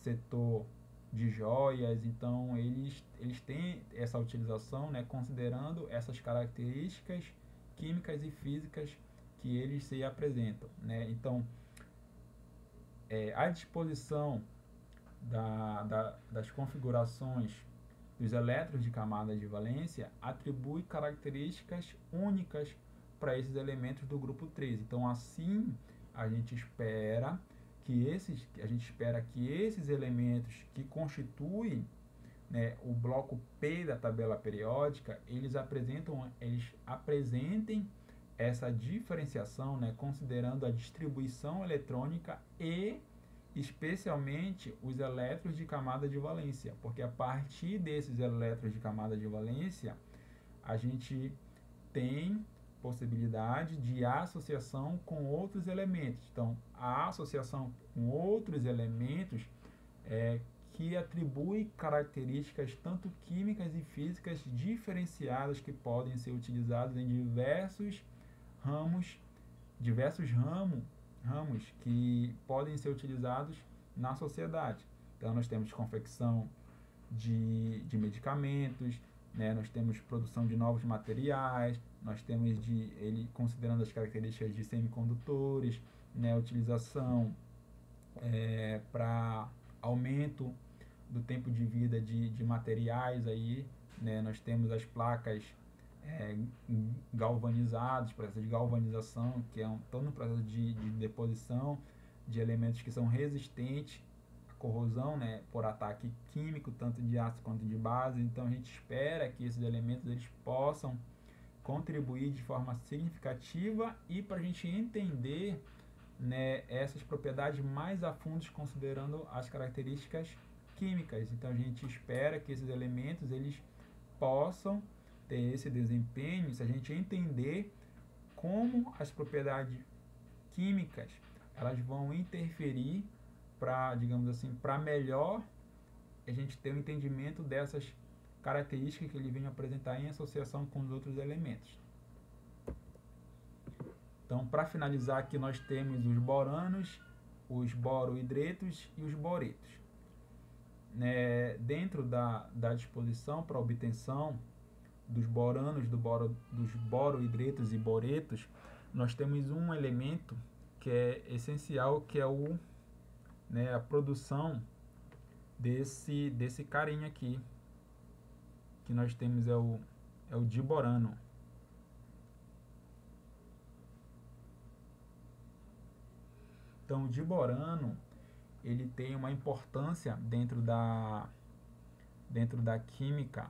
setor de joias. Então eles têm essa utilização, né, considerando essas características químicas e físicas que eles se apresentam, né? Então a disposição das configurações dos elétrons de camada de valência atribui características únicas para esses elementos do grupo 3. Então, assim, a gente espera que esses elementos que constituem, né, o bloco P da tabela periódica, eles apresentem essa diferenciação, né, considerando a distribuição eletrônica e especialmente os elétrons de camada de valência, porque a partir desses elétrons de camada de valência a gente tem possibilidade de associação com outros elementos. Então, a associação com outros elementos que atribui características tanto químicas e físicas diferenciadas que podem ser utilizadas em diversos ramos que podem ser utilizados na sociedade. Então, nós temos confecção de medicamentos, né? Nós temos produção de novos materiais, nós temos ele considerando as características de semicondutores, né? Utilização para aumento do tempo de vida de materiais aí, né? Nós temos as placas galvanizadas, processo de galvanização, que é todo um processo de deposição de elementos que são resistentes à corrosão, né, por ataque químico, tanto de ácido quanto de base. Então a gente espera que esses elementos eles possam contribuir de forma significativa e para a gente entender, né, essas propriedades mais a fundo, considerando as características químicas. Então a gente espera que esses elementos eles possam ter esse desempenho se a gente entender como as propriedades químicas elas vão interferir para, digamos assim, para melhor a gente ter um entendimento dessas características que ele vem apresentar em associação com os outros elementos. Então, para finalizar aqui, nós temos os boranos, os borohidretos e os boretos. Dentro da disposição para obtenção dos boranos, dos borohidretos e boretos, nós temos um elemento que é essencial, que é a produção desse carinha aqui, que nós temos é o diborano. Então, o diborano ele tem uma importância dentro da química,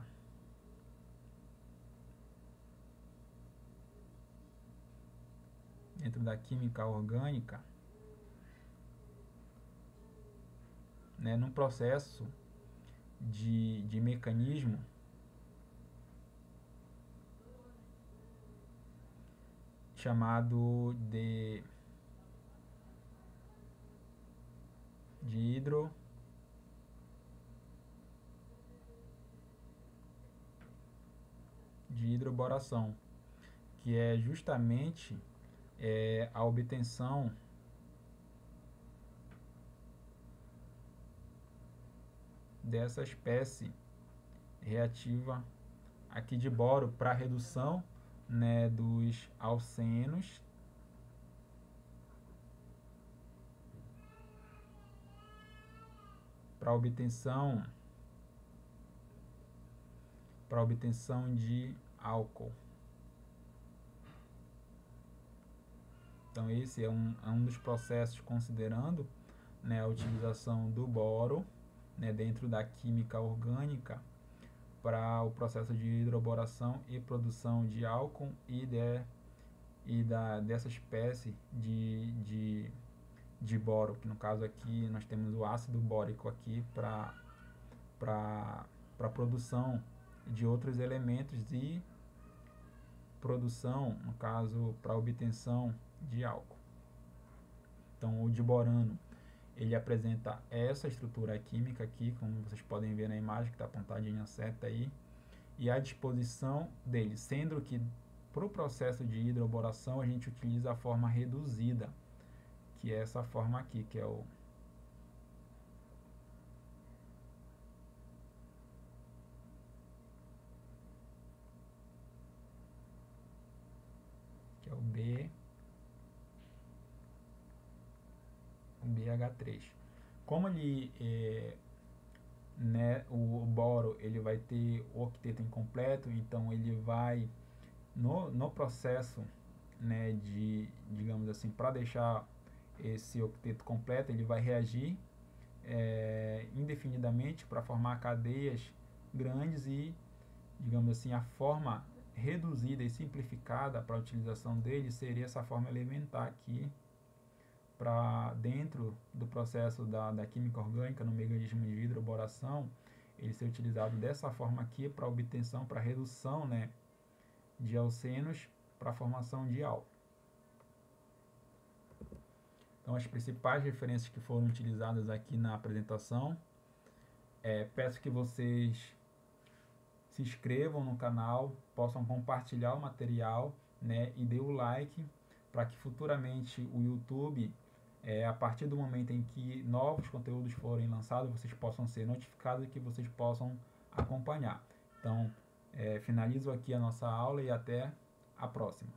orgânica, né, num processo de mecanismo chamado de hidroboração, que é justamente a obtenção dessa espécie reativa aqui de boro para redução, né, dos alcenos para obtenção de álcool. Então esse é um dos processos considerando, né, a utilização do boro, né, dentro da química orgânica para o processo de hidroboração e produção de álcool dessa espécie de boro, que no caso aqui nós temos o ácido bórico aqui para a produção de outros elementos e produção, no caso, para obtenção de álcool. Então, o diborano, ele apresenta essa estrutura química aqui, como vocês podem ver na imagem que está apontadinha a seta aí, e a disposição dele, sendo que para o processo de hidroboração a gente utiliza a forma reduzida, que é essa forma aqui, que é o o BH3. Como ele né, o boro ele vai ter o octeto incompleto, então ele vai no processo, né, digamos assim, para deixar esse octeto completo, ele vai reagir indefinidamente para formar cadeias grandes e, digamos assim, a forma reduzida e simplificada para a utilização dele seria essa forma elementar aqui, para dentro do processo da química orgânica, no mecanismo de hidroboração, ele ser utilizado dessa forma aqui para obtenção, para redução, né, de alcenos para a formação de álcool. Então, as principais referências que foram utilizadas aqui na apresentação, peço que vocês se inscrevam no canal, possam compartilhar o material, né, e dê o like para que futuramente o YouTube, a partir do momento em que novos conteúdos forem lançados, vocês possam ser notificados e que vocês possam acompanhar. Então, finalizo aqui a nossa aula e até a próxima.